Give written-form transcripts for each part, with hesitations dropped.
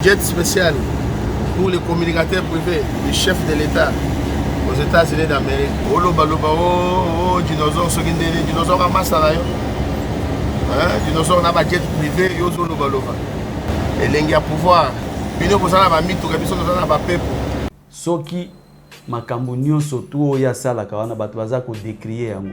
Jet spécial pour les communicateurs privés du chef de l'État aux États-Unis d'Amérique. Oh, dinosaure, ce qui est dinosaure à Massara. Dinosaure n'a pas jet privé, yo zo loba. Et l'engi à pouvoir. Bino ko sala ba mitu kabiso ko sala ba pepo. Soki makambo nyonso tu oya sala kawana bato baza ko décrier yango.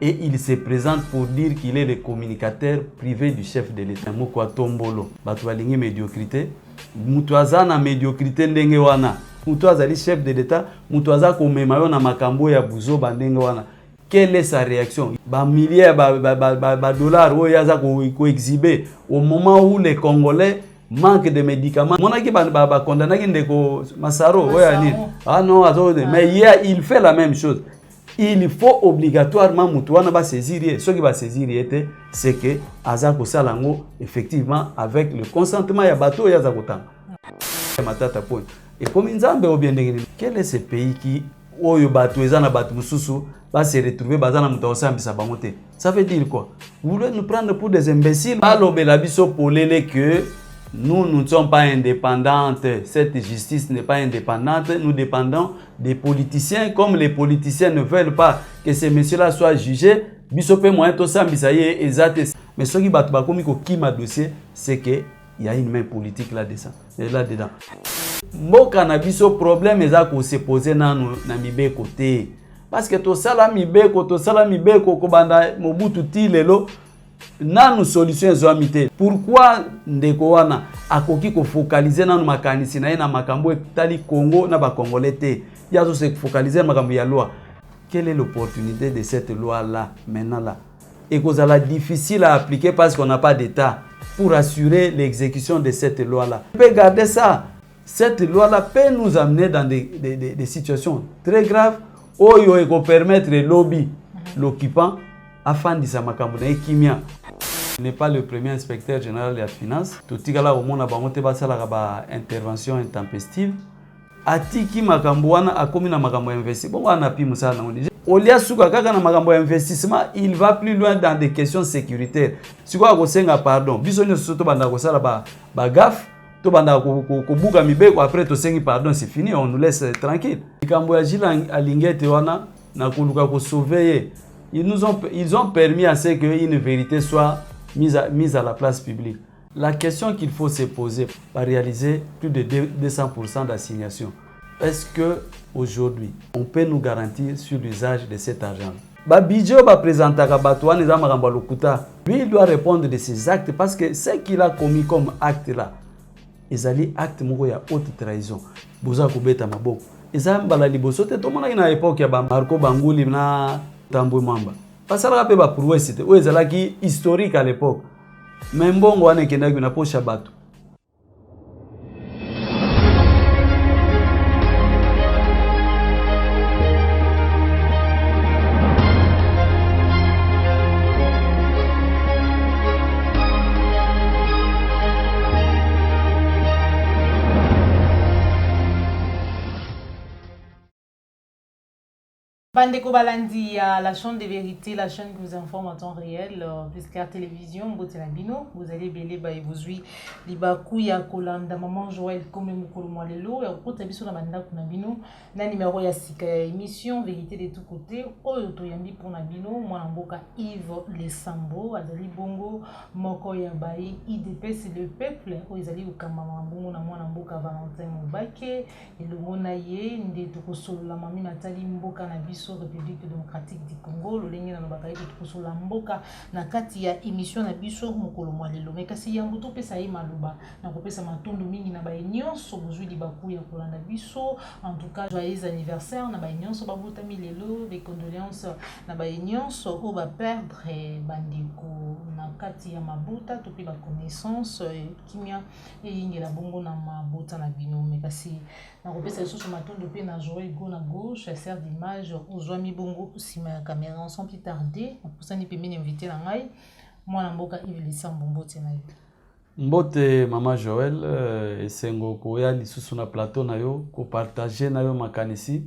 Et il se présente pour dire qu'il est le communicateur privé du chef de l'État. Moko tombolo. Bato balingi médiocrité. Mutu aza na médiocrité ndenge wana. Mutu azali chef de l'État, mutu aza ko mema yo na makambo ya buzo bandenge wana. Quelle est sa réaction? Ba milliers ba dollars oyo aza ko exhiber au moment où les Congolais manquent de médicaments. Monaki ba condamnaki ndeko Masaro oyo nini? Ah non, mais hier il fait la même chose. Il faut obligatoirement mutuana ba saisir. Ce qui va saisir était c'est que azako salango effectivement avec le consentement ya bateau ya zakotanga. Matata point. Et comme Nzambe obiendengeni, quel est ce pays qui oyo bateau ezana bateau mususu va se retrouver bazana muta osambisa bangote? Ça veut dire quoi? Vous voulez nous prendre pour des imbéciles? Alobela biso polele que nous ne sommes pas indépendantes. Cette justice n'est pas indépendante. Nous dépendons des politiciens. Comme les politiciens ne veulent pas que ces messieurs-là soient jugés, bisope moyen to sambisaye exact. Mais ce qui bat bakomi ko kima dossier, c'est que il y a une main politique là-dedans. Mboka na biso problème eza ko se poser na mibe côté. Parce que to sala mibeko ko banda Mobutu ti lelo. Nanu solution ezomite. Pourquoi ndeko wana akoki ko focaliser nanu makanisi na na makambo etali Congo na ba Congolais te. Yazo se focaliser makambo ya loi. Quelle est l'opportunité de cette loi là maintenant là? Et que ça la difficile à appliquer parce qu'on n'a pas d'état pour assurer l'exécution de cette loi là. On peut garder ça. Cette loi là peut nous amener dans des situations très graves où il faut permettre le lobby l'occupant afin de sa makambo na kimia. Il n'est pas le premier inspecteur général de la finance. Tout tigala au monde a bamonté basala ba intervention intempestive. Atiki makambo wana akomi na makambo investi. Bon wana pi musala na on. Olia suka kaka na makambo investissement, il va plus loin dans des questions sécuritaires. Siko ko senga pardon. Biso nyo soto banda ko sala ba gaffe. To banda ko buka mibeko après to sengi pardon, c'est fini, on nous laisse tranquille. Makambo ya jila alingete wana na kuluka ko sauver. Ils ont permis à ce qu'une vérité soit mise à la place publique. La question qu'il faut se poser, va réaliser plus de 200% d'assignation. Est-ce que aujourd'hui, on peut nous garantir sur l'usage de cet argent? Bidjo va présenter à Batouane et lui, il doit répondre de ses actes parce que ce qu'il a commis comme acte là, ils allaient acte de haute trahison. Boza Koubeta Maboko. Ils ont balali bosote. Tout le monde a une époque ya Marco Bangouli na Tambou Mamba. Parce que là, pour vous, c'était historique à l'époque. Mais bon, on a une poche à bateau. Bandeko Balandi, la chaîne de vérité, la chaîne qui vous informe en temps réel, puisqu'à la télévision, vous allez belé vous libaku ya kolanda maman Joël comme mukolo mwalelo ya kota biso na banda kuna bino na numéro ya sika ya émission vérité de tous côtés oyo to yambi pour na bino mwana mboka Yves Lesambo azali bongo moko ya bayi IDPS le peuple oyo ezali ukamba mbongo na mwana mboka Valentin Mobake elongo na ye nde to kosolola mami natali mboka na biso République démocratique du Congo lolenge na bakay to kosolola mboka na kati ya émission na biso mukolo mwalelo mekasi yango to pesa ye maluba na kopesa matondo mingi na bayi nyonso bozwi libaku ya kolanda biso en tout cas joyeux anniversaire na bayi nyonso babotami lelo des condoléances na bayi nyonso o ba perdre bandeko na kati ya mabuta to pe ba connaissance kimia eyingela bongo na mabuta na bino mekasi na kopesa biso matondo pe na Joël go na gauche sert d'image ozwami bongo sima ya caméra sans plus tarder pour ça ni pe mine invité na ngai mwana mboka Yves Lesambo mbote na yo. Mbote Mama Joël esengo koya lisusu na plateau na yo ko partager na yo makanisi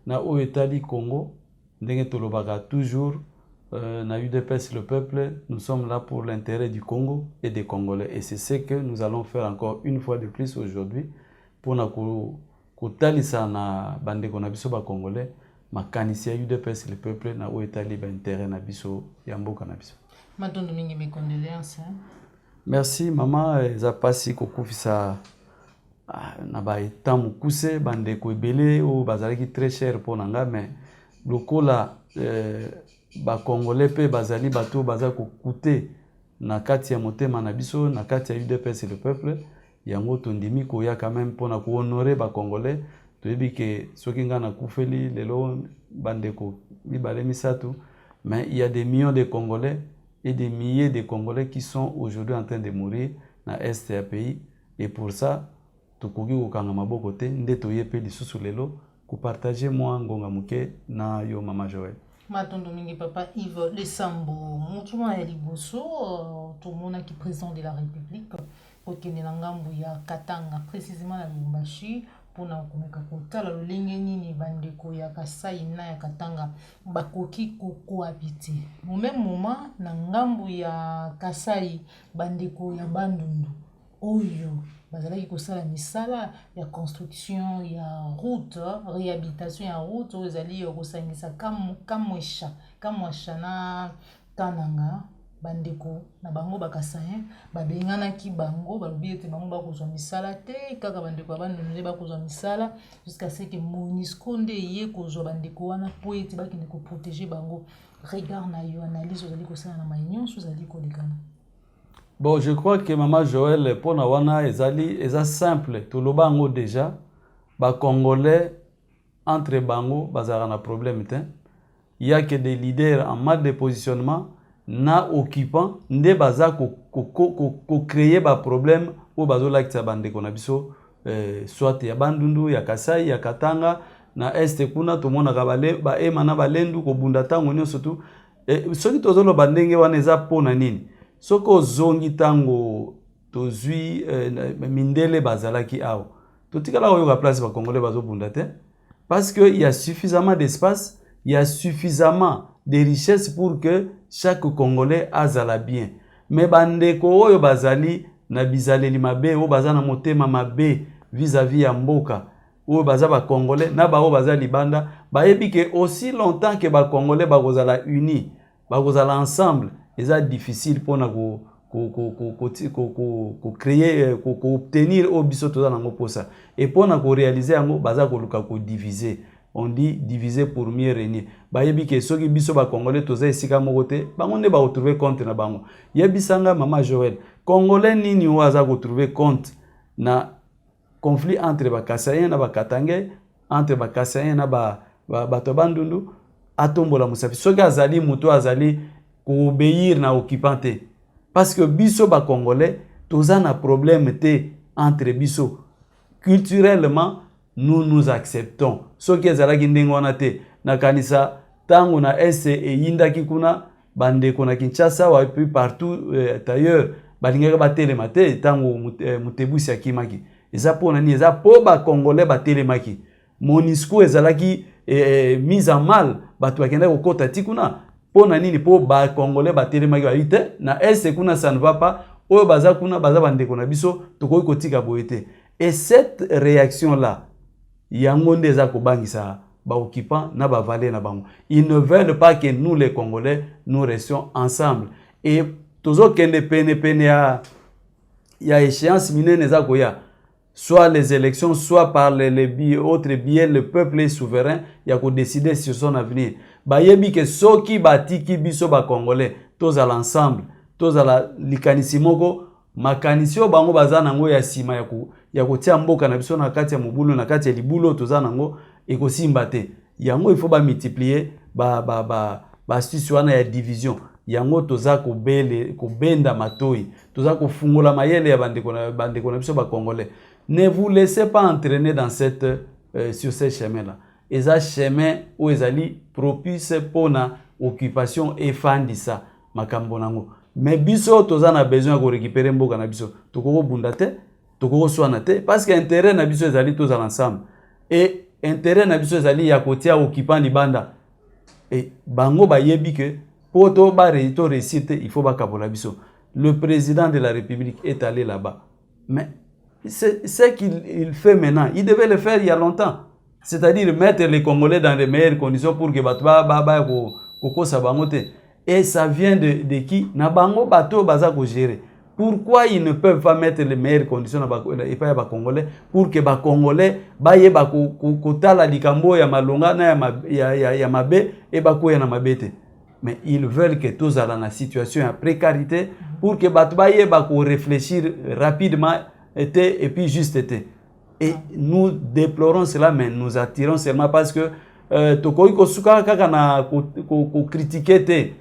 na oyo etali Congo ndenge tolobaka toujours na UDPS le peuple, nous sommes là pour l'intérêt du Congo et des Congolais. Et c'est ce que nous allons faire encore une fois de plus aujourd'hui pour kotalisa na bandeko na biso ba Congolais, makanisi ya UDPS le peuple na oetali ba intérêt na biso ya mboka na biso. Matondo mingi mes condoléances. Merci maman, eza pasi kokufisa na ba etat mukuse bandeko ebele o bazalaki très cher pour nanga, mais lokola ba Congolais pe bazali bato baza kokute na kati ya motema na biso na kati ya UDPS le peuple yango tondimi koya quand même pona ko honorer ba Congolais toyebi ke soki nga na kufeli lelo bandeko mibale misatu, mais il y a des millions de Congolais et des milliers de Congolais qui sont aujourd'hui en train de mourir na est ya pays, et pour ça tokoki kokanga maboko te nde toyepe lisusu lelo ko partager moi ngonga muke na yo mama Joël. Matondo mingi papa Yves Lesambo, Moutouma ya liboso, tout le monde qui est président de la République, pour qu'il y ait un Katanga, précisément la Lumbashi, pour na komeka kotala lolenge nini bandeko ya Kasai na ya Katanga bakoki kohabiter. Au même moment, na ngambu ya Kasai bandeko ya Bandundu, oyo bazalaki kosala misala ya construction ya route, réhabilitation ya route oyo ezali kosangisa kamwesha na Kananga bandeko na bango bakasayen babenganaki bango balobi ete bango bakozwa misala te kaka bandeko abandonne bakozwa misala jusqu'à ce que MONUSCO nde ye kozwa bandeko wana po ete bakende koprotéger bango. Regard na yo analyse ozali kosala na maïnyonso ozali kolekana. Bon, je crois que Maman Joël, pour Nawana, c'est simple. Tout le bango déjà, les Congolais, entre bango, bazar un problème. Il y a que des leaders en mode de positionnement, na occupant, ne baza ko créer des problèmes ou bazo like ta bande konabiso, soit ya Bandundu, ya Kasai, ya Katanga, na Este kuna, tout le monde a rabalé, ba emana balendu ko bundata ngonyo surtout. Ce qui tozolo bandenge waneza pona nini. Soko zongi tango tozui mindele bazalaki awo. Totikala oyo ka place ba Congolais bazo bundate parce que il y a suffisamment d'espace, il y a suffisamment de richesses pour que chaque Congolais azala bien. Mais bandeko oyo bazali na bizaleli mabe o bazana motema mabe vis-à-vis ya mboka o bazaba Congolais na ba o bazali banda ba yebike aussi longtemps que ba Congolais ba kozala unis, ba kozala ensemble. C'est difficile pour nous créer, obtenir au bisoto dans nos posa. Et pour nous réaliser, nous devons diviser. On dit diviser pour mieux régner. Bah yebi que ceux qui biso ba Congolais toza esika mokote, ba on ne ba retrouver compte na bango. Yebi sanga Mama Joël. Congolais nini waza retrouver compte na conflit entre ba Kasayen na ba Katangais, entre ba Kasayen na ba Bandundu, atombola musafi. Soki azali muto azali obéir na occupante parce que biso ba Congolais toza na problème te entre biso culturellement nous acceptons ce qui ezalaki ndenge wana te na kanisa tango na ese e yindaki kuna bandeko na Kinshasa wa puis partout ailleurs balingaka batelema te tango mutebusi akimaki eza pona ni eza po ba Congolais batelemaki MONUSCO ezalaki mise en mal batu bakenda kokota tikuna. Pour nini po ba Congolais batelemaki ba ite na est kuna ça ne va pas oyo baza kuna baza bandeko na biso tokoki kotika boyete. Et cette réaction là yango ndeza ko bangisa ba occupant na ba valer na bango. Ils ne veulent pas que nous les Congolais nous restions ensemble. Et tozo kende pene ya échéance minene za koya soit les élections, soit par les autres biais, le peuple est souverain, il y a qu'à décider sur son avenir. Bah yebi que soki batiki biso ba Congolais, tous à l'ensemble, tous à la likanisimoko, makanisio bango bazana ngo ya sima ya kotia mboka na biso na kati ya mobulu na kati ya libulo tozana ngo ekosimba te. Yango il faut ba multiplier ba astuce wana ya division. Yango toza ko benda matoi, toza ko fungola mayele ya bandeko na biso ba Congolais. Ne vous laissez pas entraîner dans sur ces chemins-là. Et ça chemin où ezali propice pour na occupation et fandisa makambo nango. Mais biso toza na besoin de récupérer mboka na biso. Tokoko bundate, tokoko soanate parce que intérêt na biso ezali tous ensemble. Et intérêt na biso ezali ya kotia occupant libanda. Et bango ba yebi que pour to réussite, il faut bakabola biso. Le président de la République est allé là-bas. Mais c'est ce qu'il fait maintenant. Il devait le faire il y a longtemps. C'est-à-dire mettre les Congolais dans les meilleures conditions pour que et ça vient de qui? Nabango bato baza ko gérer. Pourquoi ils ne peuvent pas mettre les meilleures conditions et pas les Congolais pour que les Congolais baye ba kotala likambo ya malonga na ya mabe et ba ko ya na mabete. Mais ils veulent que tous soient dans la situation de précarité pour que bato baye ba ko réfléchir rapidement et puis juste été. Et nous déplorons cela, mais nous attirons seulement parce que tokoi ko suka kaka na ko critiquer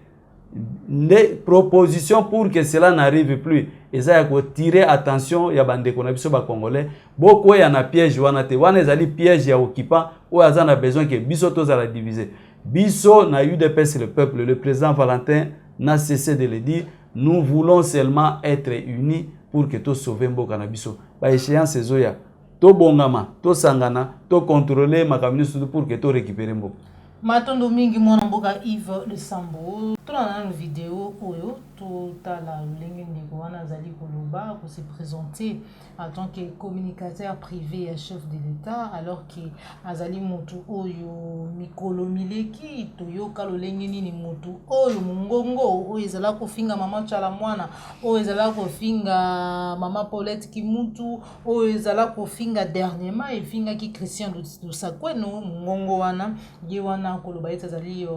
les propositions pour que cela n'arrive plus. Et ça, il faut tirer attention, il y a des connexions congolais. Beaucoup il y a un piège, il y a des pièges, il y a occupants, où il y a besoin que Bisso tous à la diviser. Bisso n'a eu de paix sur le peuple. Le président Valentin n'a cessé de le dire. Nous voulons seulement être unis pour que tous sauvons Mbokana Bisso. Par échéance, c'est Zoya. To bongama, to sangana, to contrôler ma communauté pour que to récupérer Mbok. Matondo mingi mwana mboka Yves Lisambo. Tuna na vidéo oyo totala lenge ndeko wana azali koloba pour se présenter en tant que communicateur privé et chef de l'État alors que azali motu oyo mikolo mileki toyoka lolenge nini motu oyo mongongo oyo ezala kofinga mama Tchala mwana oyo ezala kofinga mama Paulette Kimutu oyo ezala kofinga dernièrement efinga ki Christian Lusakweno mongongo wana ye wana koloba ezali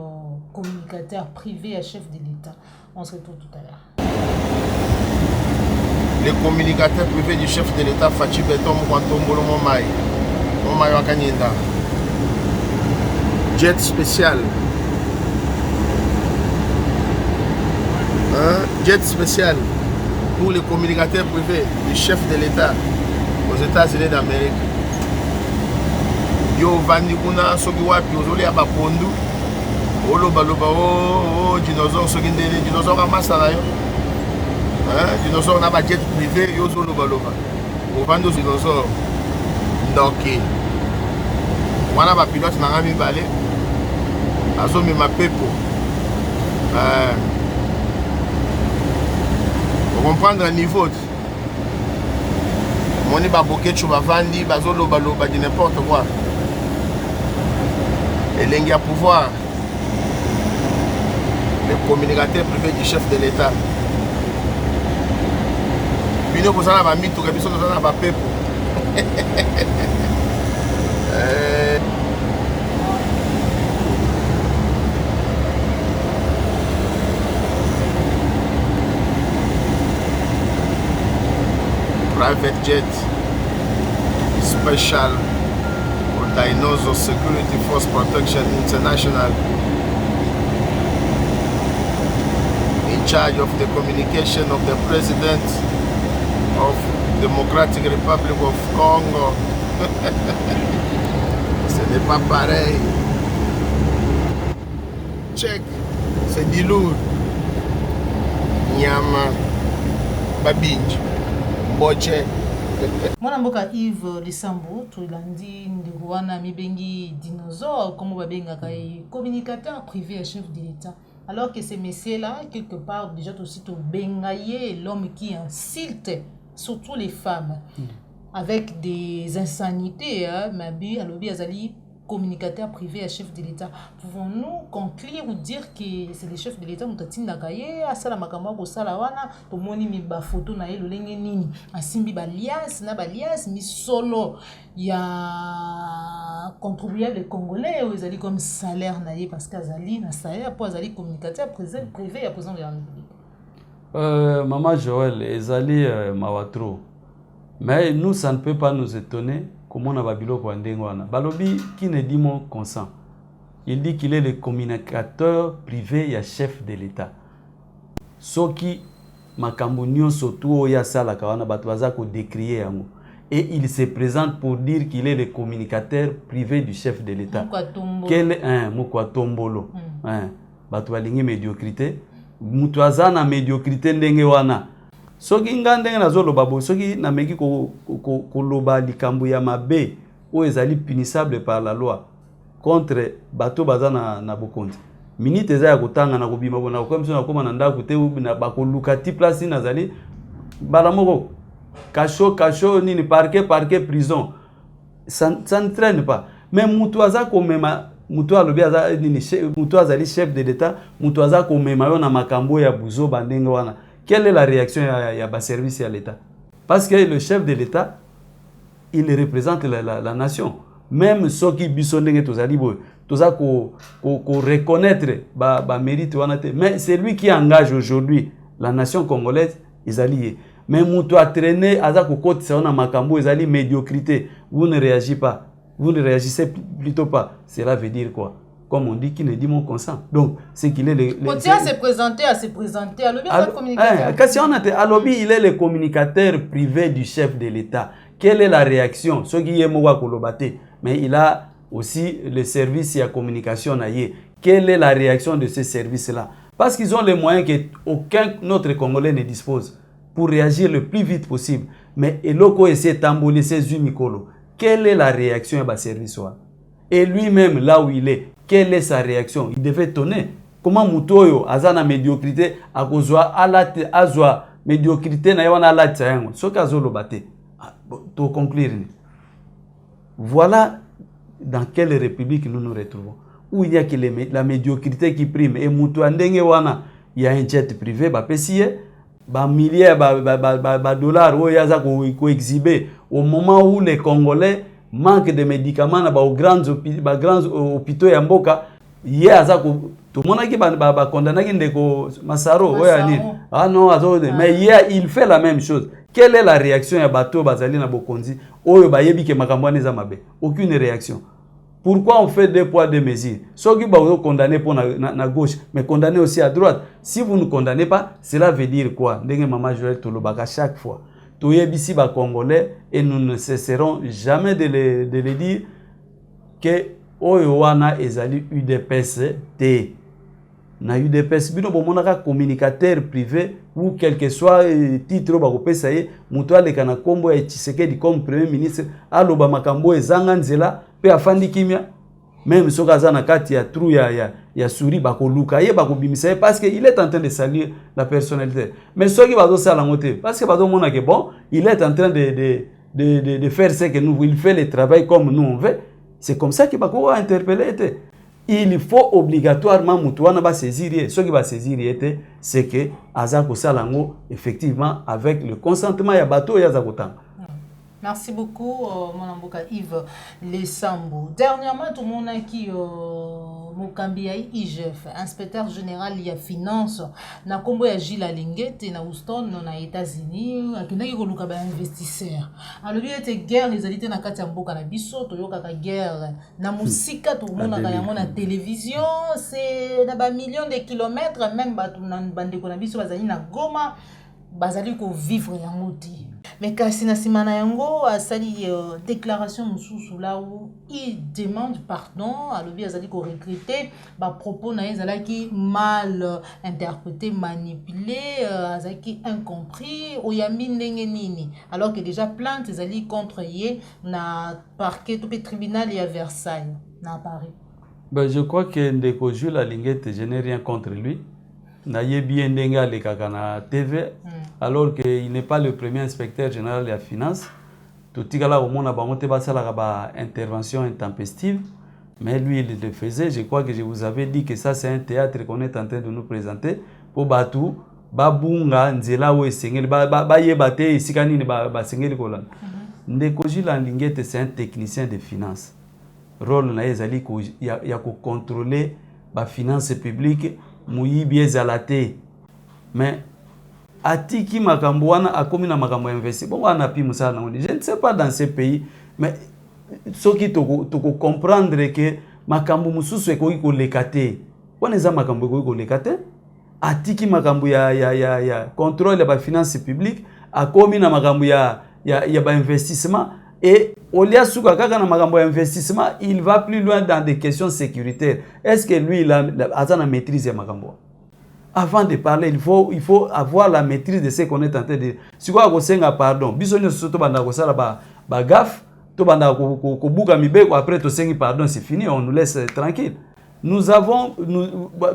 communicateur privé et chef de l'État. On se retrouve tout à l'heure. Le communicateur privé du chef de l'État, Fachi Beton Mwantombolo Momai Wakanyenda. Jet spécial. Jet spécial pour le communicateur privé du chef de l'État aux États-Unis d'Amérique. Yo Vandi Kuna Soki Wapi Ozoli Abapondu. Oloba loba dinosaure soki ndeni dinosaure amasala yo dinosaure na ba jet privé yo zo loba loba ovando dinosaure ndoki wana ba pilote na ngami balé azomi mapepo pour comprendre le niveau moni ba bokechu bavandi bazo loba loba di n'importe quoi elengi à pouvoir. Le communicateur privé du chef de l'État. Puis nous, ça va mettre tout le monde dans la paix. Private jet special for Dinosaur Security Force Protection International. In charge of the communication of the President of Democratic Republic of Congo. Ce n'est pas pareil. Check, c'est du lourd. Nyama, babinji, boche. Mwana mboka Yves Lisambo, tulandi ndeko wana mibengi dinosaure, comme babengaka communicateur privé et chef de l'État. Alors que ces messieurs-là, quelque part, déjà aussi au bengaye, l'homme qui insulte surtout les femmes, avec des insanités, Mabi, Alobi, Azali, communicateur privé et chef de l'État. Pouvons-nous conclure ou dire que c'est les chefs de l'État qui ont été asala makamba ko sala wana to moni mi ba photo na yelo lenge nini asimbi ba lias na ba lias mi solo ya contribuable congolais ou ezali comme salaire na ye parce qu'azali na salaire pour azali communicateur privé et président de la République. Maman Joël ezali mawatro. Mais nous ça ne peut pas nous étonner. Comment on a babilo pour Ndengwana. Balobi qui ne dit mon consent. Il dit qu'il est le communicateur privé et chef de l'État. Soki makambunyo sotu ya sala kawana batwaza ko décrier yango. Et il se présente pour dire qu'il est le communicateur privé du chef de l'État. Quel est Mukwa-Tombolo. Batwalingi médiocrité. Mutwaza na médiocrité ndenge wana. Soki ngandenge nazoloba bo soki nameki ko loba likambo ya mabe o ezali punissable par la loi contre bato bazana na bokonzi minute eza ya kotanga na kobima bona ko comme na koma na ndako te na bakoluka ti place nazali bala moko cacho nini parquet prison ça ne traîne pas mais mutu aza komema mutu alobi aza nini mutu azali chef de l'état mutu aza komema yo na makambo ya buzo bandenge wana. Quelle est la réaction ya ba service ya l'état? Parce que le chef de l'état il représente la nation. Même ceux qui bisondenge tozali boy toza ko reconnaître ba mérite wana te, mais c'est lui qui engage aujourd'hui la nation congolaise ezali. Mais mutu a traîné aza ko kotisa na makambo ezali médiocrité. Vous ne réagissez pas. Vous ne réagissez plutôt pas. Cela veut dire quoi? Comme on dit, qui ne dit mon consent. Donc, c'est qu'il est le... Continue à se présenter, Alobi, c'est le communicateur. Alobi, il est le communicateur privé du chef de l'État. Quelle est la réaction? Ce qui est Moua Kolobate. Mais il a aussi le service de communication. Quelle est la réaction de ce service-là? Parce qu'ils ont les moyens qu'aucun autre Congolais ne dispose pour réagir le plus vite possible. Mais Eloko essaie de tamboler ses umikolo. Quelle est la réaction de ce service? Et lui-même, là où il est, quelle est sa réaction? Il devait tonner. Comment Mutoyo, Azana médiocrité, Akozwa, Azwa, médiocrité, Nayawana Alat Sayango, Sokazo Lobate. Pour conclure, voilà dans quelle république nous nous retrouvons. Où il y a que la médiocrité qui prime. Et Muto Andengewana, il y a un jet privé, Pessier, milliers de dollars, où il y a ça exhibé. Au moment où les Congolais manque de médicaments dans les grands hôpitaux ya mboka aza ko to monaki ba condamné ndeko Masaro ah non mais il fait la même chose. Quelle est la réaction ya bato bazali na bokonzi oyo bayebi ke makambo neza mabe? Aucune réaction. Pourquoi on fait deux poids deux mesures? Ceux qui sont condamnés pour na gauche mais condamnés aussi à droite. Si vous ne condamnez pas, cela veut dire quoi? Ndenge Maman Joël Tolobaka chaque fois Toyebisi ba Congolais, et nous ne cesserons jamais de le dire que Oyowana ezali UDPS T. Na UDPS bino bomonaka communicateur privé ou quel que soit titre ba kopesa ye muto aleka na kombo ya Tshisekedi comme premier ministre aloba makambo ezanga nzela pe afandi kimia. Même soka za na kati ya trou ya souris bakoluka ye bakobimisa parce que il est en train de saluer la personnalité. Mais ceux qui bazo sala ngote parce que bazo mona que bon, il est en train de faire ce que nous, il fait le travail comme nous on veut. C'est comme ça que bako va interpeller. Il faut obligatoirement mutuana ba saisir. Ce qui va saisir c'est que azako salango effectivement avec le consentement ya bato ya zakotanga. Merci beaucoup, mon amboka Yves Lesambo. Dernièrement, tout le monde a qui Mokambia IGF, inspecteur général il y a finance, na kombo ya Gilles Alingete na Houston na États-Unis, akendaki koluka ba investisseur. Alors il était guerre les alités na kati ya mboka na biso, toyoka ka guerre na musika tout le monde a yango na télévision, c'est na ba millions de kilomètres même ba bandeko na biso bazali na Goma, bazali ko vivre yango ti. Mais kasi na simana yango asali déclaration mususu là où il demande pardon alobi azali ko regretter ba propos na ezalaki mal interprété manipulé azaki incompris oyambi ndenge nini alors que déjà plainte ezali contre ye na parquet to tribunal ya Versailles na Paris. Ben je crois que ndeko Jules Alingete je n'ai rien contre lui. Nayebi ndenge alekaka na TV alors qu'il n'est pas le premier inspecteur général de la finance. Tout tigala au monde a monté ba intervention intempestive, mais lui il le faisait. Je crois que je vous avais dit que ça c'est un théâtre qu'on est en train de nous présenter pour batu babunga nzela we sengeli ba yebate isikani ni ba sengeli kolana. Ndeko Jules Alingete c'est un technicien de finance. Rôle na ezali ko ya ko contrôler ba finance publique muyibi ezalate. Mais atiki makambo wana akomi na makambo investi bon wana pi musala na je ne sais pas dans ce pays mais ceux qui toko comprendre que makambo mususu ekoki kolekate wana eza makambo ekoki kolekate atiki makambo ya contrôle ya ba finance publique akomi na makambo ya ba investissement et olia suka kaka na makambo ya investissement il va plus loin dans des questions sécuritaires. Est-ce que lui il a azana maîtrise ya makambo? Avant de parler, il faut avoir la maîtrise de ce qu'on est en train de dire. Si quoi qu'on senga pardon, bisogno surtout banda ko sala ba gaffe, to banda ko buka mibeko après to sengi pardon, c'est fini, on nous laisse tranquille. Nous avons,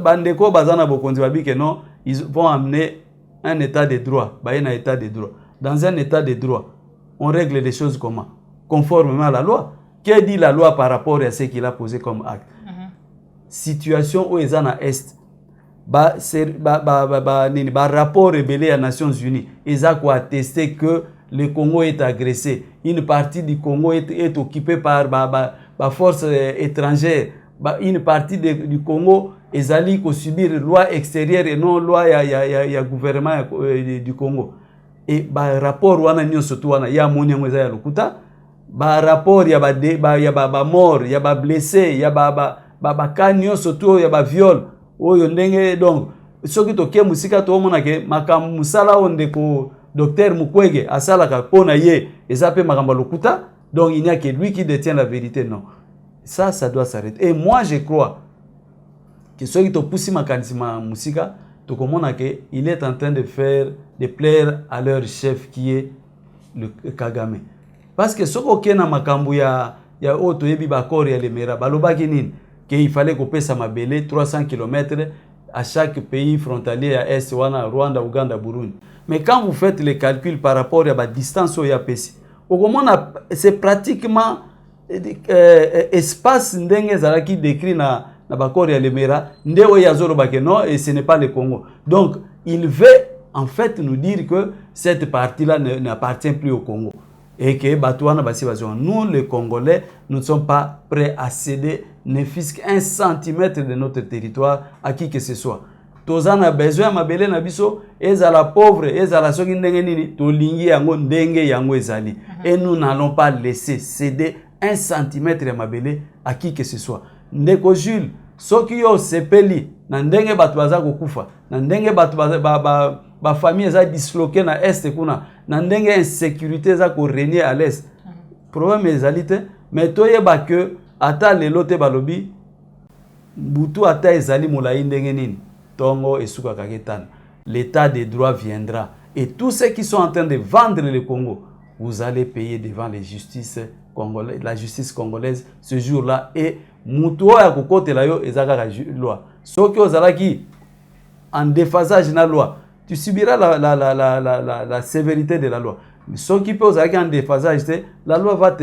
Bandeko Bazana Bokonzi Babi que non, ils vont amener un état de droit, un état de droit. Dans un état de droit, on règle les choses comment? Conformément à la loi. Que dit la loi par rapport à ce qu'il a posé comme acte? Situation où ils en à est. Rapport révélé aux Nations Unies, ils ont attesté que le Congo est agressé. Une partie du Congo est occupée par forces étrangères. Une partie du Congo est allée subir loi extérieure et non loi du gouvernement du Congo. Et rapport wana nyonso tu wana ya moni ngweza ya lokuta rapport ya mort, ya blessé, ya cas nyonso tu ya viol oyo ndenge. Donc soki toke musika to mona ke makambo musala onde ko docteur Mukwege asalaka pona ye ezape makambo lokuta. Donc il n'y a que lui qui détient la vérité. Non, ça doit s'arrêter. Et moi je crois que ceux qui te poussent ma musika to komona ke il est en train de plaire à leur chef qui est le Kagame. Parce que ce qu'on a makambu ya auto yebi bakori ya lemera balobaki nini que il fallait couper sa mabele 300 km à chaque pays frontalier à est wana Rwanda, Ouganda, Burundi. Mais quand vous faites les calculs par rapport à la distance au yapesi, c'est pratiquement espace ndenge zalaki décrit na bakori ya lemera ndeo ya zoro bakeno, et ce n'est pas le Congo. Donc il veut en fait nous dire que cette partie-là n'appartient plus au Congo. Et que nous, les Congolais, nous ne sommes pas prêts à céder ne fût-ce qu'un centimètre de notre territoire à qui que ce soit. Tozan a besoin mabele na biso, ezala pauvre, ezala soki ndenge nini, tolingi yango ndenge yango ezali. Et nous n'allons pas laisser céder un centimètre de mabele à qui que ce soit. Ndeko Jules, soki yo sepeli, na ndenge batu baza kokufa, na ndenge batu ba famille eza disloquée na est kuna, na ndenge insécurité eza ko régner à l'est. Problème ezali te, mais toyeba que ata lelo te balobi butu ata ezali molai ndenge nini tongo esuka kaketana. L'état de droit viendra et tous ceux qui sont en train de vendre le Congo, vous allez payer devant la justice congolaise ce jour-là. Et mutu ya kokotela yo ezaka loi. Soki ozalaki en déphasage na loi, tu subiras la sévérité de la loi. Mais soki pe ozalaki en déphasage, la loi va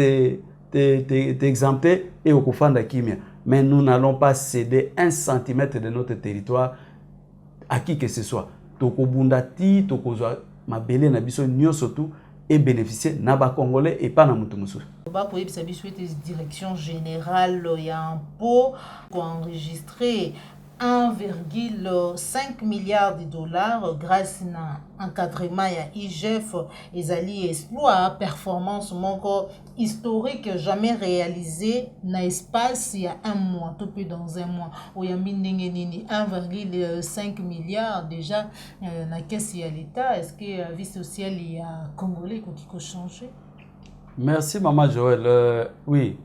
t'exempter et au kofanda kimia. Mais nous n'allons pas céder un centimètre de notre territoire à qui que ce soit. Toko bundati, toko mabele na biso nyonso tout et bénéficier naba congolais et pas na mutu musu. Ba ko yebisa biso ete direction générale ya impôt ko enregistrer 1,5 milliard de dollars grâce à l'encadrement de IGF et Zali exploit performance moko historique jamais réalisé dans l'espace il y a un mois, tout peu dans un mois. Où il y a 1,5 milliard déjà dans la caisse à l'État. Est-ce que vie sociale il y a Congolais qui peut changer? Merci Maman Joël. Oui.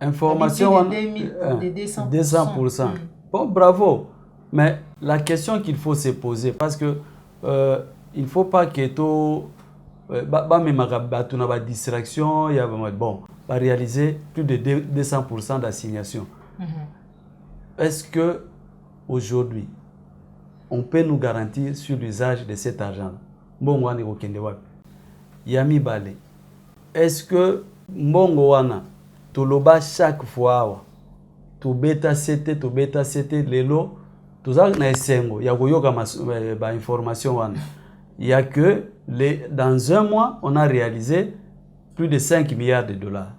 Information de 200%. Bon, bravo. Mais la question qu'il faut se poser, parce que il ne faut pas que tout la distraction, bon, va réaliser plus de 200% d'assignation. Est-ce que aujourd'hui, on peut nous garantir sur l'usage de cet argent? Bon, Yami Bale. Est-ce que Mbongo wana toloba chaque fois to beta cete lelo toza na esengo ya koyoka ba information wana ya que dans un mois on a réalisé plus de 5 milliards de dollars.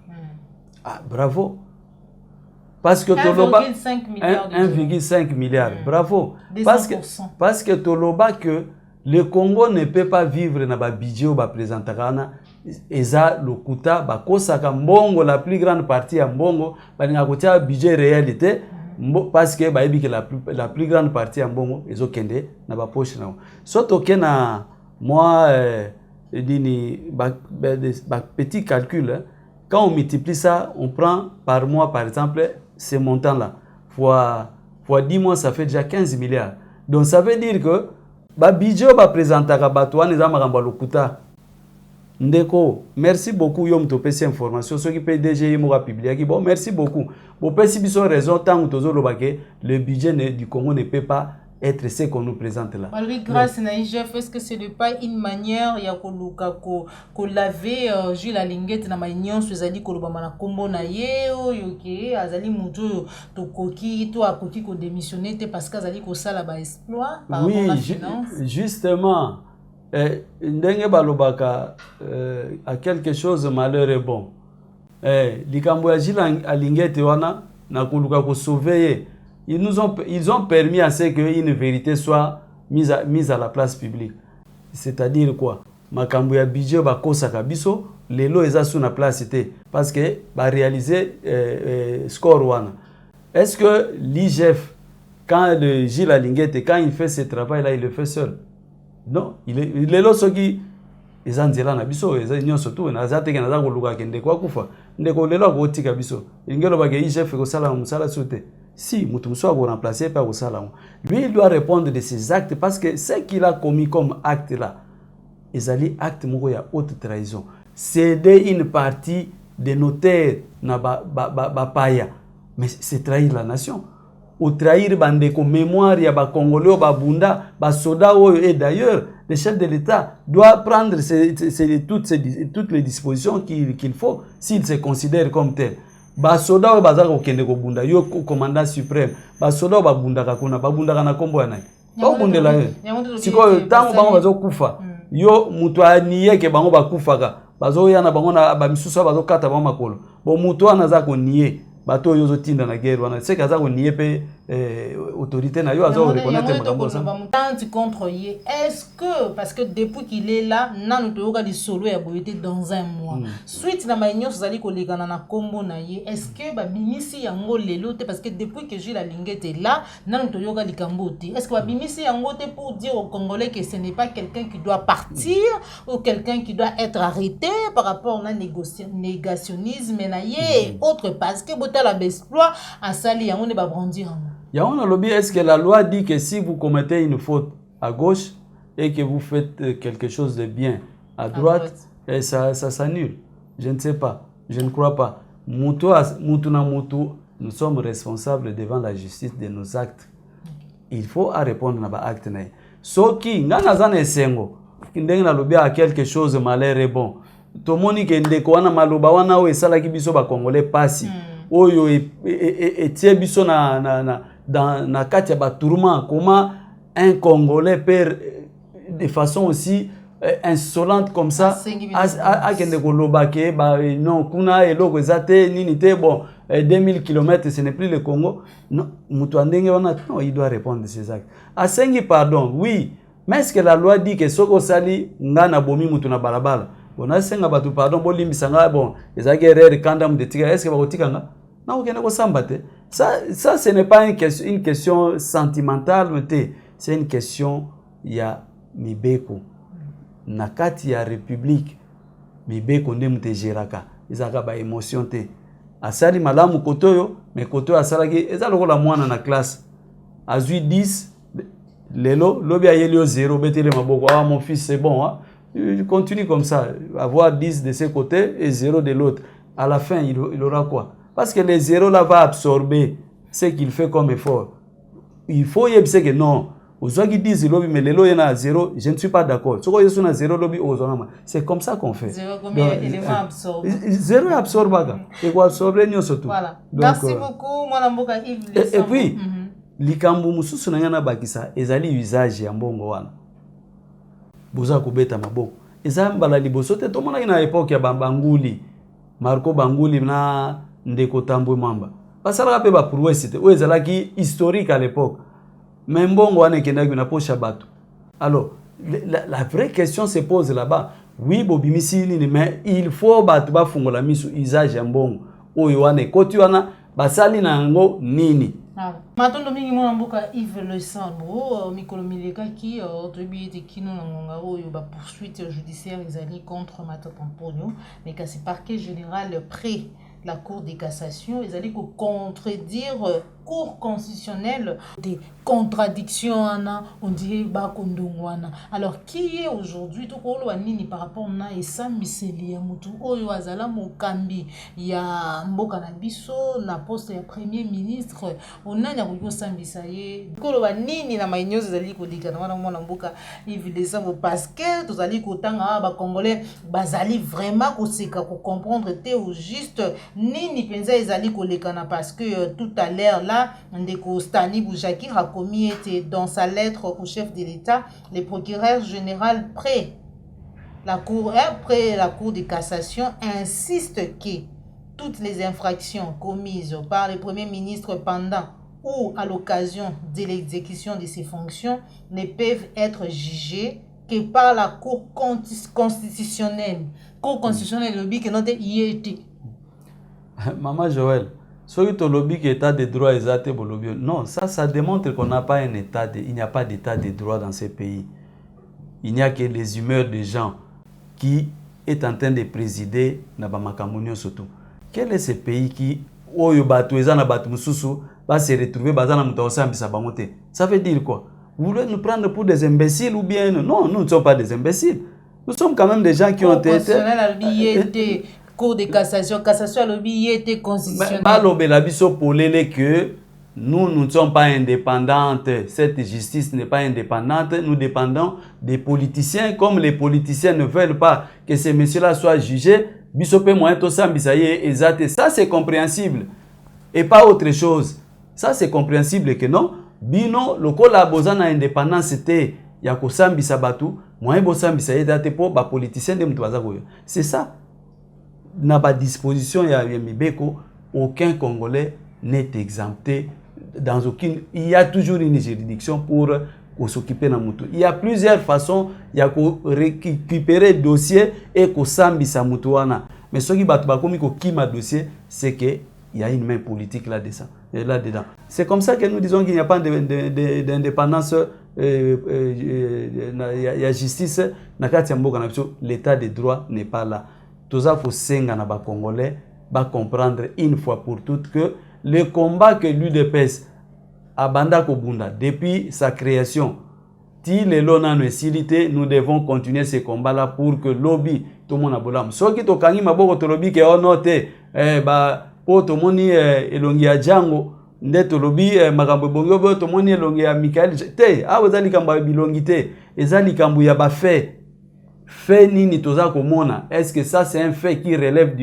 Ah, bravo. Parce que 1,5 milliard. Bravo. Parce que toloba que le Congo ne peut pas vivre na ba budget ou ba présentakana eza lokuta bakosaka mbongo la plus grande partie ya mbongo balinga kotia budget réalité parce que bayebi que la plus grande partie ya mbongo ezokende na ba poche na soto kena moi dini ba petit calcul quand on multiplie ça on prend par mois par exemple ce montant là fois 10 mois ça fait déjà 15 milliards. Donc ça veut dire que ba budget ba présentaka bato wana eza makamba lokuta Ndeko, merci beaucoup yom to pesi information ce qui PDG yemo publier qui bon merci beaucoup. Bon pesi biso raison tant que le budget du Congo ne peut pas être ce qu'on nous présente là. Malgré grâce à IGF, est-ce que ce n'est pas une manière ya ko laver Jules Alinguet na manion sezali ko lobama na kombo na ye yoke azali muto to koki to akoki ko démissionner parce qu'azali ko sala ba exploit par rapport à finance. Justement ndenge balobaka à quelque chose malheureux bon. Likambo ya Jules Alinguet wana na koluka ko sauver. Ils ont permis à ce qu'une vérité soit mise à la place publique. C'est-à-dire quoi? Makambo ya budget ba kosaka biso lelo eza sous la place té parce que ba réaliser score wana. Est-ce que l'IGF quand le Jules Alinguet quand il fait ce travail là il le fait seul? Non, il est là ce qui ezanzela na biso eza nyonso tu na azate kana za koluka kende kwa kufa ndeko lelo ko tika biso ingelo ba ke IGF ko sala musala sote. Si Moutoumso a remplacé par Osalam, lui il doit répondre de ses actes parce que ce qu'il a commis comme acte là, ils allaient acte mourir haute trahison. Céder une partie des notaires na ba paya, mais c'est trahir la nation. Ou trahir bandeko mémoire ya ba Congolais ba bunda ba soda et d'ailleurs le chef de l'État doit prendre toutes les dispositions qu'il faut s'il se considère comme tel. Basoda bazaka okende ko bunda yo commandant suprême basoda babundaka kuna babundaka na kombo ya nai babundela yo siko tango bango bazokufa yo mutu aniye ke bango bakufaka bazoya na bango na bamisusu bazokata bango makolo bo mutu anaza ko niye bato yo zotinda na guerre wana c'est kaza ko niye pe autorité na yo azo reconnaître makambo ça contre ye est-ce que parce que depuis qu'il est là nanu to yoka di solo ya boyete dans un mois suite na maïnyo zali ko legana na kombo na ye est-ce que ba bimisi yango lelo te parce que depuis que Jules Alinguet est là nanu to yoka likambo te est-ce que ba bimisi yango te pour dire aux Congolais que ce n'est pas quelqu'un qui doit partir ou quelqu'un qui doit être arrêté par rapport à négationnisme na ye autre parce que botala exploit à sali yango ne ba brandir. Yaon a lobby, est-ce que la loi dit que si vous commettez une faute à gauche et que vous faites quelque chose de bien à droite, et ça s'annule? Je ne sais pas, je ne crois pas. Nous sommes responsables devant la justice de nos actes. Il faut répondre à nos actes. Ce qui, ngana zane sengo, ndenge na lobby a quelque chose malheur bon. Tomoni ke ndeko wana maloba wana o esala ki biso ba Congolais pasi. Oyo etie biso na katia ba tourment comment un Congolais perd de façon aussi insolente comme ça a kende ko lobake ba non kuna eloko ezate nini te bon 2000 km ce n'est plus le Congo non mutu andenge wana non il doit répondre de ses actes asengi pardon oui mais est-ce que la loi dit que soko sali ngana bomi mutu na balabala bon asenga batu pardon bolimbisa nga bon ezaki erreur kanda mu detika est-ce que ba kotika nga na okende ko sambate ça ce n'est pas une question sentimentale mais c'est une question ya mibeko na kati ya république mibeko nde mute geraka ezaka ba émotion te asali malamu kotoyo mais kotoyo asalaki eza lokola mwana na classe azui 10 lelo lobi ayelio 0 betele maboko ah mon fils c'est bon hein il continue comme ça avoir 10 de ce côté et 0 de l'autre à la fin il aura quoi parce que les 0 là va absorber ce qu'il fait comme effort il faut y que non aux qui disent lobby mais les lois à 0 je ne suis pas d'accord ce que sont à 0 lobby aux c'est comme ça qu'on fait 0 combien éléments absorbent 0 absorbe et quoi absorber nous surtout voilà merci beaucoup moi namboka Yves et puis likambo mususu na ngana bakisa ezali usage ya mbongo wana boza kubeta maboko ezambala liboso te tomona na époque ya Banguli Marco Banguli na ndeko Tambwe Mamba basala pe ba prouesse te o ezalaki historique à l'époque. Mais bon, on est na poche bateau. Alors, la vraie question se pose là-bas. Oui, bobimisi mais il faut battre ba fungola misu usage mbongo. Oyo wane koti wana basali na ngo nini. Matondo mingi mwana mboka Yves Le Sambro mikolo mileka ki tobi ete kino na ngonga oyo ba poursuite judiciaire ezali contre Matata Mponyo mais que c'est parquet général près la Cour de cassation, ils allaient contredire Cour constitutionnelle, des contradictions, on dirait bakondongwana. Alors, qui est aujourd'hui, tout le monde par rapport à ça, miseli ya mutu, oyo azala mokambi, ya mboka na biso, na poste ya premier ministre, on a ya kuyo sambisaye. Kolo ba nini na mainyozi zali kolika na wana mwana mboka evidesa parce que tous ali kotanga ba congolais bazali vraiment koseka ko comprendre te au juste nini penza ezali kolekana parce que tout à l'heure là ndeko Stani Boujaki a commis dans sa lettre au chef de l'État, le procureur général après la Cour de cassation insiste que toutes les infractions commises par le Premier ministre pendant ou à l'occasion de l'exécution de ses fonctions ne peuvent être jugées que par la Cour constitutionnelle. Cour constitutionnelle, le but que notre IET. Maman Joël, soki to lobby que état de droit exact non, ça démontre qu'on n'a pas un état il n'y a pas d'état de droit dans ces pays. Il n'y a que les humeurs des gens qui est en train de présider na ba makambo surtout. Quel est ce pays qui oyo batu ezana batu mususu va se retrouver bazana muto osambisa bangote? Ça veut dire quoi? Vous voulez nous prendre pour des imbéciles ou bien non, nous ne sommes pas des imbéciles. Nous sommes quand même des gens qui ont été Cour de cassation, cassation lobby était constitutionnel. Que nous ne sommes pas indépendantes. Cette justice n'est pas indépendante. Nous dépendons des politiciens. Comme les politiciens ne veulent pas que ces messieurs-là soient jugés, ça c'est compréhensible. Et pas autre chose. Ça c'est compréhensible que non. Bino, le collaboration à indépendance c'était Yakosambi Sabatu, moi Bosambisa Yedate pour les politiciens de Mtuazagoyo. C'est ça. N'a pas disposition, aucun Congolais n'est exempté dans aucune. Il y a toujours une juridiction pour s'occuper de Moutou. Il y a plusieurs façons de récupérer le dossier et de s'ambisa Moutouana. Mais ce qui est dossier, c'est qu'il y a une main politique là-dedans. C'est comme ça que nous disons qu'il n'y a pas d'indépendance, il y a justice. L'état de droit n'est pas là. Tout ça, il faut que Congolais comprendre une fois pour toutes que le combat que l'UDPS a banda Kobunda depuis sa création, nous devons continuer ce combat-là pour que lobby, tout le monde a bolam. Ce qui est kangi maboko to lobby ke onote, po to moni elongi ya jango, nde to lobby makambo bongo bo to moni elongi ya Michael te, awezali kamba bilongi te, ezali kambu ya ba fait. Fait nini toza komona, est-ce que ça c'est un fait qui relève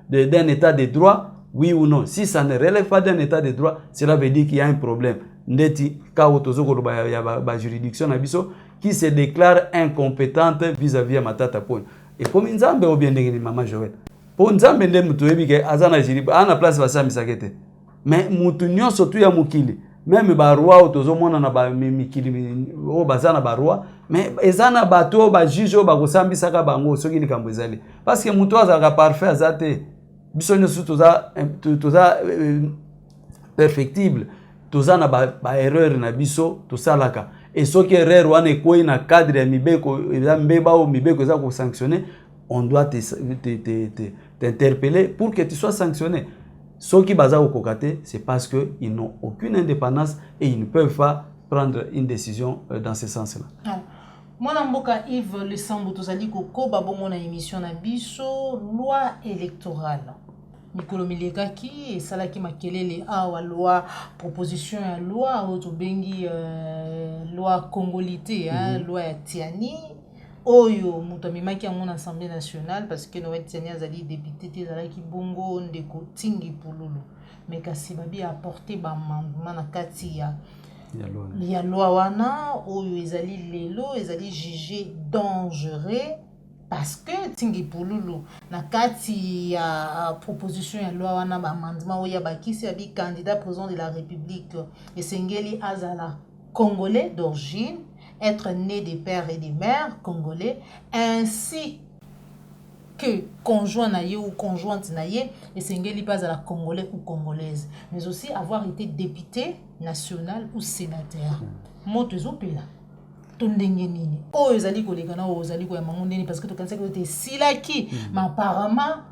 d'un état de droit, oui ou non? Si ça ne relève pas d'un état de droit, cela veut dire qu'il y a un problème. Ndeti kao tozo ko ba juridiction na biso qui se déclare incompétente vis-à-vis de Matata Pon. Et comme nzambe obiendenge ni Maman Joël. Po nzambe nde mutu ebike azana jiriba ana place ba sami sakete. Mais mutu nyonso tu ya mukili. Même ba roi tozo mona na ba mikili o bazana ba roi, mais ezana bato ba juge ba kosambisa ka bango soki likambo ezali. Parce que mutu azaka parfait azate. Biso nyonso toza perfectible. Toza na ba erreur na biso tosalaka. Et soki erreur wana ekoi na cadre ya mibeko eza mbeba o mibeko eza ko sanctionner, on doit t'interpeller pour que tu sois sanctionné. Ceux qui basent au Kokate, c'est parce qu'ils n'ont aucune indépendance et ils ne peuvent pas prendre une décision dans ce sens-là. Moi, je Yves Le Sambo, tozali koko babo mon émission na biso loi électorale. Mikolo Milekaki et salaki makelele awa loi proposition ya loi otobengi loi congolité loi ya Tiani. Oyo mutamimaki ya mon assemblée nationale parce que Noël Tiani azali député tezalaki bongo ndeko tingi pululu mais kasi babi apporté ba amendement na kati ya loi wana oyo ezali lelo ezali jugé dangereux parce que tingi pululu na kati ya proposition ya loi wana ba amendement oyo bakisi abi candidat président de la République esengeli azala congolais d'origine, être né des pères et des mères congolais, ainsi que conjoint naïe ou conjointe naïe, et sengeli pas à la congolais ou congolaise, mais aussi avoir été député national ou sénateur. Motezo pela. Tondenge nini. Oh, ezali kolekana o ezali ko ya mangondeni parce que to kanisa ko te silaki, mais apparemment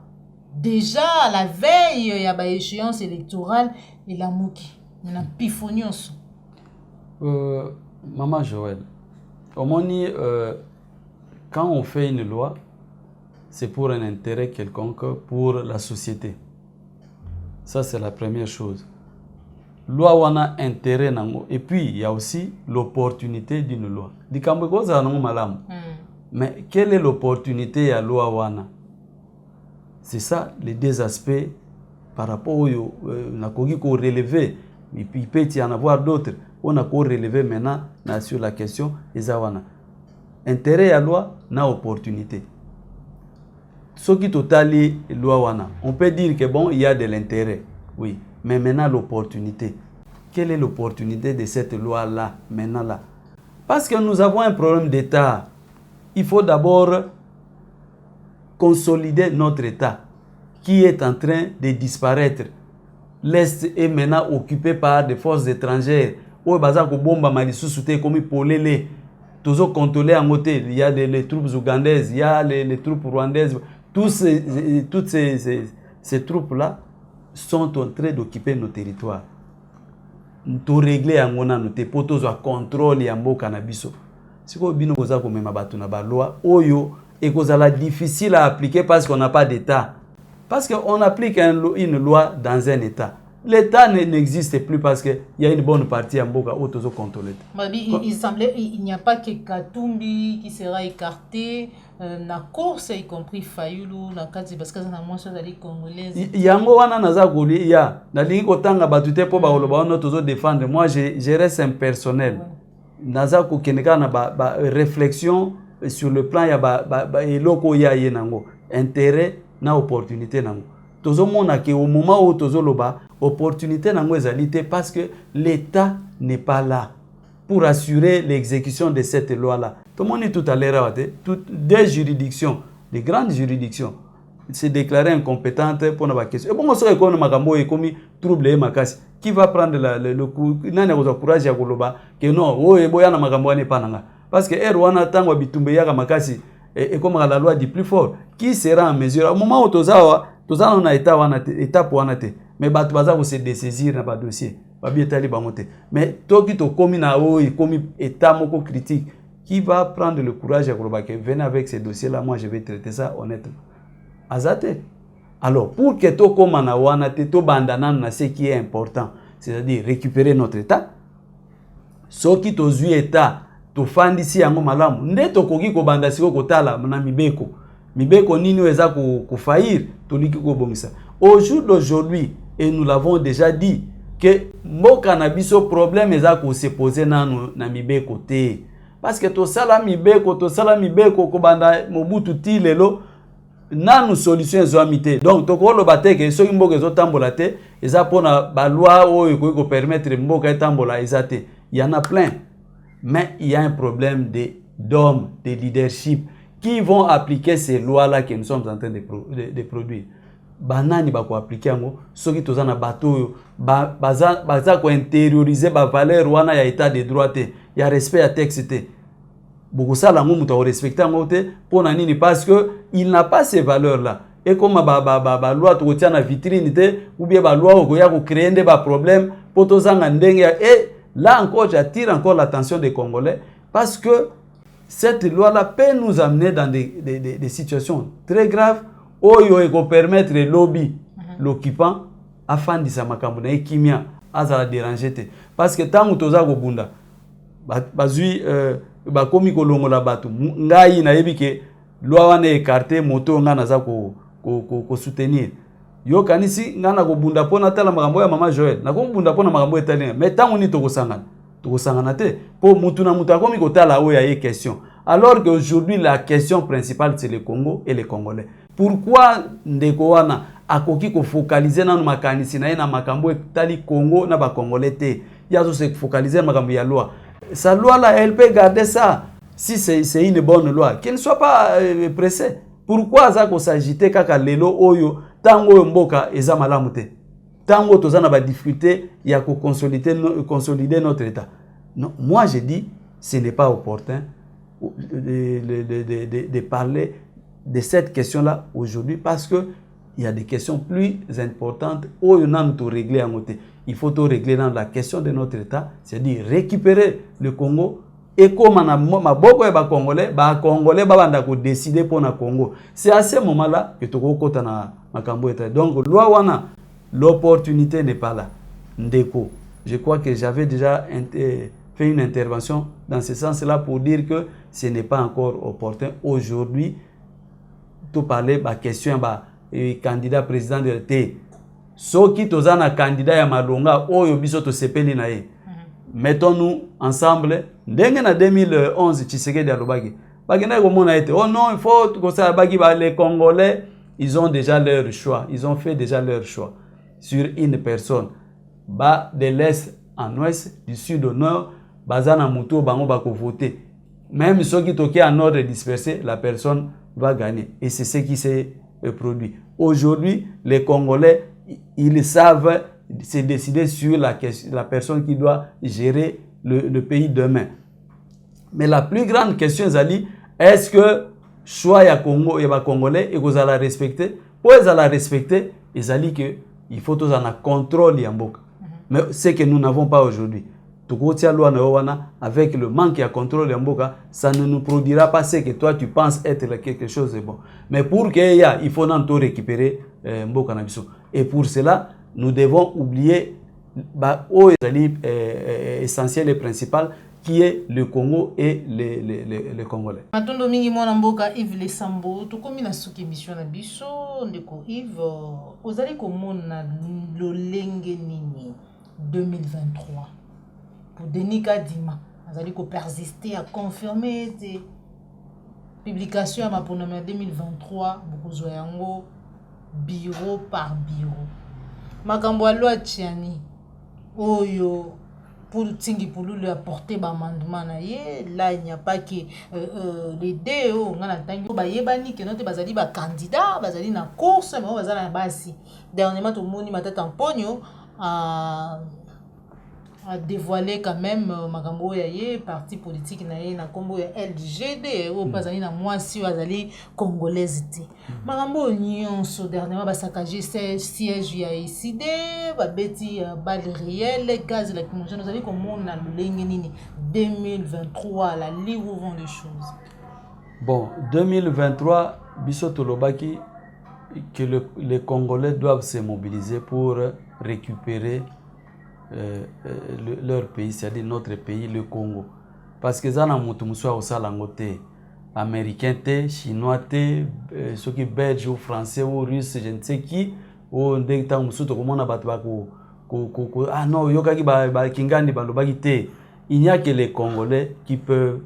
déjà la veille il y a ba échéance électorale et la muki. Na pifonios. Maman Joël, quand on fait une loi, c'est pour un intérêt quelconque pour la société. Ça, c'est la première chose. Loi wana intérêt nango. Et puis, il y a aussi l'opportunité d'une loi. Mais quelle est l'opportunité à loi wana? C'est ça, les deux aspects par rapport au relever. Il peut y en avoir d'autres. On a relever maintenant sur la question ezawana. Intérêt à loi, na opportunité. Ce qui totali loi wana, on peut dire que bon, il y a de l'intérêt, oui, mais maintenant l'opportunité. Quelle est l'opportunité de cette loi-là, maintenant là? Parce que nous avons un problème d'État. Il faut d'abord consolider notre État, qui est en train de disparaître. L'Est est maintenant occupé par des forces étrangères. Il y a les troupes ougandaises, il y a les troupes rwandaises. Toutes ces troupes-là sont en train d'occuper nos territoires. Nous régler en mona nous te potos à contrôle ya mboka na biso. Siko bino koza ko mema batu na ba loi oyo et kozala difficile à appliquer parce qu'on n'a pas d'état. Parce qu'on applique une loi dans un état. L'état n'existe plus parce qu'il y a une bonne partie en mboka autozo contrôlée. Il semblait il n'y a pas que Katumbi qui sera écarté. Na course y compris Fayulu na kati parce que ça na moins chose ali congolaise yango wana naza koli ya na lingi kotanga batute po ba oloba ono tozo défendre. Moi je reste impersonnel naza ko keneka na ba réflexion sur le plan ya ba eloko ya yenango intérêt na opportunité nango tozo mona ke au moment où tozo loba opportunité nango ezalité parce que l'état n'est pas là pour assurer l'exécution de cette loi-là. Tout le monde est tout à l'heure, des juridictions, des grandes juridictions, se déclarer incompétentes pour la question. Et bon, on sait qu'on a commis trouble et macas. Qui va prendre le coup? Il n'y a pas courage à Goloba. Que non, oh, et boyana magambo n'est pas nanga. Parce que Erwana tango bitumbe yaga makasi et comme la loi dit plus fort, qui sera en mesure au moment où tozawa on a étape wanate, mais batubaza vous se dessaisir dans le dossier. Mais toi qui te commis na commis état moko critique, qui va prendre le courage à venir avec ces dossiers-là, moi je vais traiter ça honnêtement. Azate. Alors, pour que tu comme na wana te to bandana na ce qui est important, c'est-à-dire récupérer notre état, ce qui te zui état, to fandi si yango malamu, nde to koki ko banda siko kotala na mibeko. Mibeko nini weza ko faillir, to liki ko bongisa. Au jour d'aujourd'hui, et nous l'avons déjà dit, que mboka na biso problème eza ko se poser na mibeko te. Parce que to sala mibeko ko banda Mobutu ti lelo nanu solution ezwamite. Donc to ko loba te ke soki mboka ezo tambola te eza pona ba loi oyo ko permettre mboka etambola ezate. Il y en a plein. Mais il y a un problème d'hommes, de leadership qui vont appliquer ces lois-là que nous sommes en train de produire. Banani ba ko appliquer ngo soki toza na bato baza ko intérioriser ba valeur wana ya état de droit te ya respect ya texte te beaucoup ça la mutu to respecter ngo te pona nini parce que il n'a pas ces valeurs là et comme ba loi to tia na vitrine te ou bien ba loi ko ya ko créer des problèmes poto zanga ndenge et là encore j'attire encore l'attention des Congolais parce que cette loi là peut nous amener dans des situations très graves. Oyo eko permettre le lobby l'occupant afin de sa makambo na ekimia azala déranger te parce que tangu toza ko bunda bazui ba komi kolongola batu ngai na yebike loi wana écarté moto nga naza ko soutenir yo kanisi nga na ko bunda pona tala makambo ya mama Joël na ko bunda pona makambo etalina mais tangu ni to sangana te po mutu na mutu akomi ko tala oya ye question alors qu'aujourd'hui la question principale c'est le Congo et les Congolais. Pourquoi ndeko wana akoki ko focaliser na makanisi na na makambo etali Congo na ba Congolais te yazo se focaliser na makambo ya loi. Sa loi là elle peut garder ça si c'est une bonne loi qu'il ne soit pas pressé. Pourquoi ça ko s'agiter kaka lelo oyo tango mboka eza malamu te tango toza na ba difficulté ya ko consolider notre état. Non, moi je dis ce n'est pas opportun de parler de cette question-là aujourd'hui parce que il y a des questions plus importantes où on a tout régler en côté. Il faut tout régler dans la question de notre État, c'est-à-dire récupérer le Congo. Et comme on a beaucoup de Congolais, les Congolais vont décider pour le Congo. C'est à ce moment-là que tu vas. Donc, l'opportunité n'est pas là. Ndeko. Je crois que j'avais déjà fait une intervention dans ce sens-là pour dire que ce n'est pas encore opportun. Aujourd'hui, tout parler de la question du candidat président de l'État. Ceux qui sont un candidat à Malonga, mettons-nous ensemble. Dès en 2011, Tshisekedi Alobaki. Oh non, il faut que les Congolais, ils ont déjà leur choix. Ils ont fait déjà leur choix sur une personne. De l'est en ouest, du sud au nord, Bazana Moutou, Bango Bako voter. Même ceux qui toquent en ordre dispersé, la personne va gagner. Et c'est ce qui s'est produit. Aujourd'hui, les Congolais, ils savent se décider sur la personne qui doit gérer le pays demain. Mais la plus grande question, c'est est-ce que choix ya Congo et Congolais et vous allez la respecter? Pour les la respecter, il faut tous en contrôle yamboka. Mais ce que nous n'avons pas aujourd'hui. Avec le manque de contrôle yamboka, ça ne nous produira pas ce que toi tu penses être quelque chose de bon. Mais pour qu'il y ait, il faut tout récupérer mboka nabiso. Et pour cela, nous devons oublier essentiel et principal qui est le Congo et les Congolais. Matondo mingi mwana mboka Yves Lesambo, tokomi na suki émission na biso ndeko Yves, ozali komona lolenge nini 2023 pour Denis Kadima, azali ko persister à confirmer des publications à ma pour 2023 bokozwa yango bureau par bureau. Makambo loi Tiani oyo pour Tingi pour lui apporter amendement là il n'y a pas que les deux on a tangi ba yebani que notre bazali ba candidat bazali na course mais bazali na basi dernièrement tout moni matata en pogno a dévoilé quand même makambo ya ye parti politique na ye na kombo ya LGD ou bazali na mwasi bazali congolaise te makambo nyonso dernièrement ba saccager siège ya ICD ba beti balle réelle gaz lacrymogène vous avez comment na lolenge nini 2023 la ligne où vont les choses. Bon 2023 biso tolobaki que les Congolais doivent se mobiliser pour récupérer leur pays, c'est-à-dire notre pays, le Congo. Parce que ça n'a pas au salangote américain, chinois, ceux qui belges ou français ou russes, je ne sais qui, ou des temps ah non, il n'y a que les Congolais qui peuvent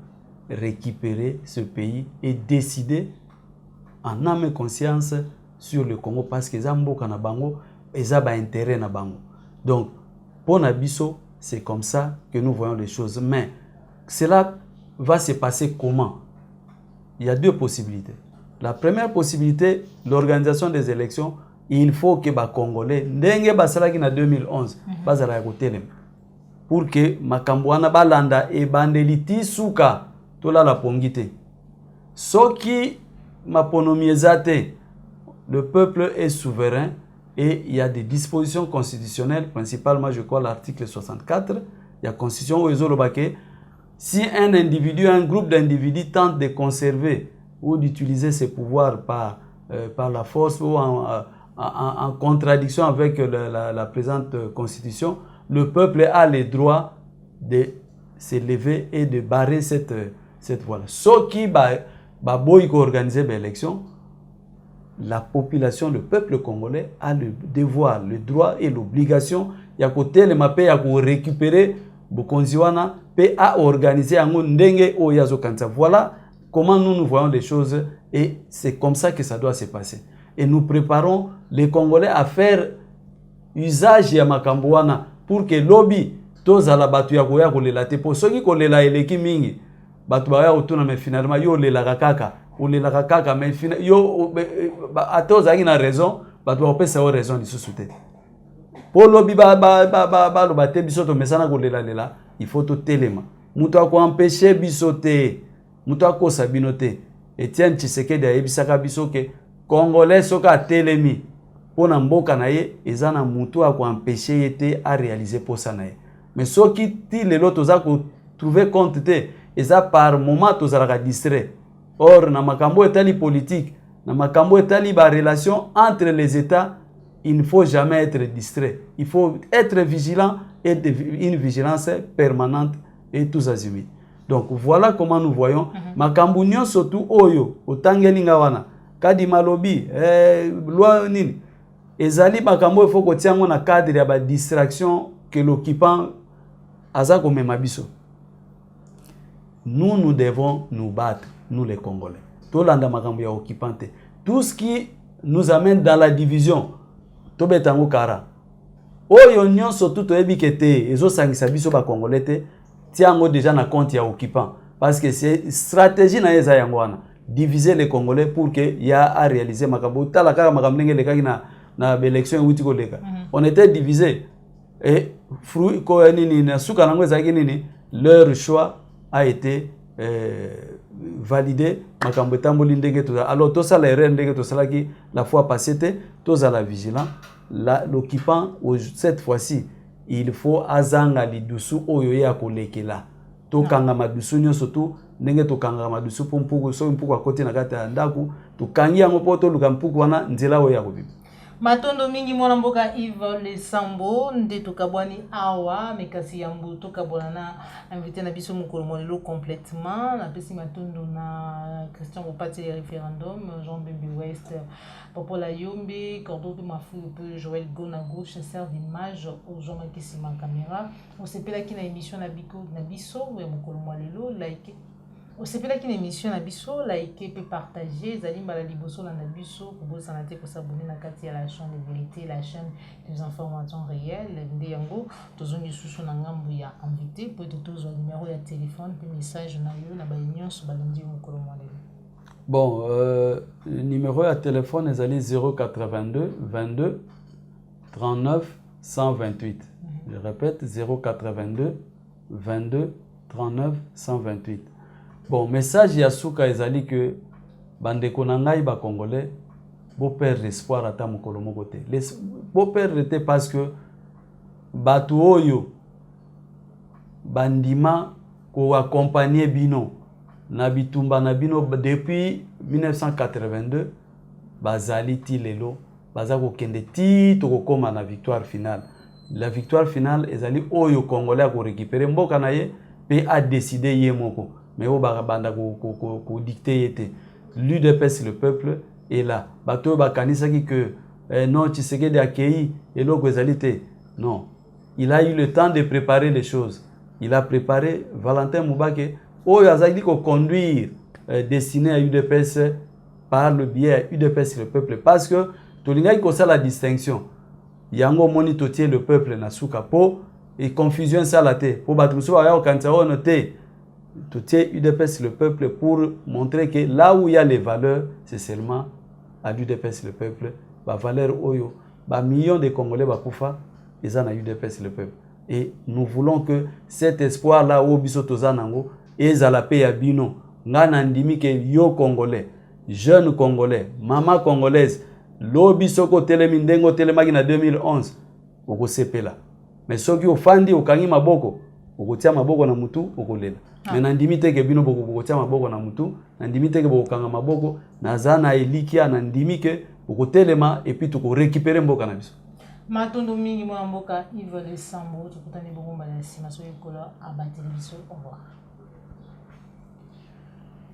récupérer ce pays et décider en âme et conscience sur le Congo parce que Zambo Kanabango et Zaba intérêt na bango. Donc pour Nabiso, c'est comme ça que nous voyons les choses. Mais cela va se passer comment? Il y a deux possibilités. La première possibilité, l'organisation des élections, il faut que les Congolais, ndenge basala ki na 2011, bazala ya kotelem. Pour que Makambouana balanda et bandeliti souka tola la pongite. Soki maponomiezate, le peuple est souverain. Et il y a des dispositions constitutionnelles, principalement, je crois, l'article 64. Il y a la constitution où ils si un individu, un groupe d'individus tente de conserver ou d'utiliser ses pouvoirs par la force ou en contradiction avec la présente constitution, le peuple a le droit de se lever et de barrer cette voie-là. Ce qui va organiser l'élection, la population, le peuple congolais a le devoir, le droit et l'obligation de récupérer Bokonziwana à organiser voilà comment nous voyons les choses et c'est comme ça que ça doit se passer. Et nous préparons les Congolais à faire usage de Makambouana pour que lobby tous à la batu ya koya kolela te pour ceux qui kolela eleki mingi batu baya otuna mais finalement yo lela kaka ou lela kaka mais yo atos a une raison batu ba pesa raison de sous-souté pour lobby ba lo bate bisoto mesana kolela lela il faut to telema muto ko empêcher bisoté muto ko sabinoté Etienne Tshisekedi a ebisaka biso ke Congolais soka telemi pona mboka na ye ezana mutu a ko empêcher yete à réaliser posa na ye. Mais soki ti lelo toza ko trouver compte te eza par moment tozalaka distrait. Or na makambo etali politique, na makambo etali ba relation entre les États, il ne faut jamais être distrait. Il faut être vigilant et une vigilance permanente et tous azimuts. Donc voilà comment nous voyons makambo nyonso tu oyo otangelinga wana kadi malobi loi nini ezali makambo il faut ko tiango na cadre ya ba distraction que l'occupant aza ko mema biso. Nous devons nous battre, nous les Congolais. Tolanda makambo ya occupante. Tout ce qui nous amène dans la division, tobetango kara. Oyo nyonso tu toyebi kete ezo sangisa biso ba Congolais te. Tiango déjà na compte ya occupant parce que c'est stratégie na eza yango wana diviser les Congolais pour que ya à réaliser makambo tala kaka makambo ngele kaki na élection wuti ko leka on était divisés et fruit ko nini na suka nango ezaki nini leur choix a été validé makambo tamboli ndenge to alors to sala erreur ndenge to sala ki la fois passée te to la vigilant l'occupant cette fois-ci il faut azanga lidusu oyo ya kolekela to kanga madusu nyonso tu ndenge to kanga madusu pompuku so mpuku akoti na kata ndaku to kangi yango poto luka mpuku wana nzela oyo ya kobiba matondo mingi mwana mboka Yves Le Sambo nde tokabwani awa mekasi ya mbu tokabona na invité na biso mukolo molelo complètement na pesi matondo na Christian Bopati le référendum Jean Bembe West Popola Yombe Cordo Mafu Joël Gona gauche sert d'image aux gens qui sont en caméra on sepela ki na émission na biko na biso we mukolo molelo like osepela ki na émission na biso like peut partager zali mbala liboso na biso kobosa na te ko s'abonner na kati ya la chaîne de vérité la chaîne des informations réelles nde yango tozongi susu na ngambu ya invité pour tozo numéro ya téléphone puis message na yo na ba nyonso balondi mukolo molelo. Bon numéro ya téléphone ezali 082 22 39 128. Je répète 082 22 39 128. Bon, message ya suka ezali que bandeko na ngai ba Congolais bo perdre espoir ata mokolo moko te. Bo perdre te parce que batu oyo bandima ko accompagner bino na bitumba na bino depuis 1982 bazali ti lelo baza ko kende ti to ko koma na victoire finale. La victoire finale ezali oyo Congolais ko récupérer mboka na ye pe a décider ye moko. Mais au banda ko dicté était l'UDPS le peuple est là bato bakanisa ki que non Tshisekedi accueilli et l'autre ezalité non il a eu le temps de préparer les choses il a préparé Valentin Moubake oyo azali ko conduire destiné à UDPS par le biais UDPS le peuple parce que tolinga ko ça la distinction yango moni totier le peuple na suka po et confusion ça la té po batruso aya okantsa o noté tout est UDPS le peuple pour montrer que là où il y a les valeurs, c'est seulement à l'UDPS le peuple. La valeur oyo, ba millions de Congolais bakufa, ils ont à UDPS le peuple. Et nous voulons que cet espoir là où biso tozanango, et à la paix à bino, ngana ndimi que yo Congolais, jeunes Congolais, maman congolaise, l'obiso ko telemindengo telemagi na 2011, oko sepela. Mais soki ofandi okangi maboko, okotia maboko na mutu okolela. Mais nandimite ke bino boko bokotia maboko na mutu, nandimite ke bokanga maboko na zana elikia nandimi ke bokotelema et puis toko récupérer mboka na biso. Matondo mingi mwa mboka Yves Le Sambo tukutane bongo mbala sima so yekola abate biso au revoir.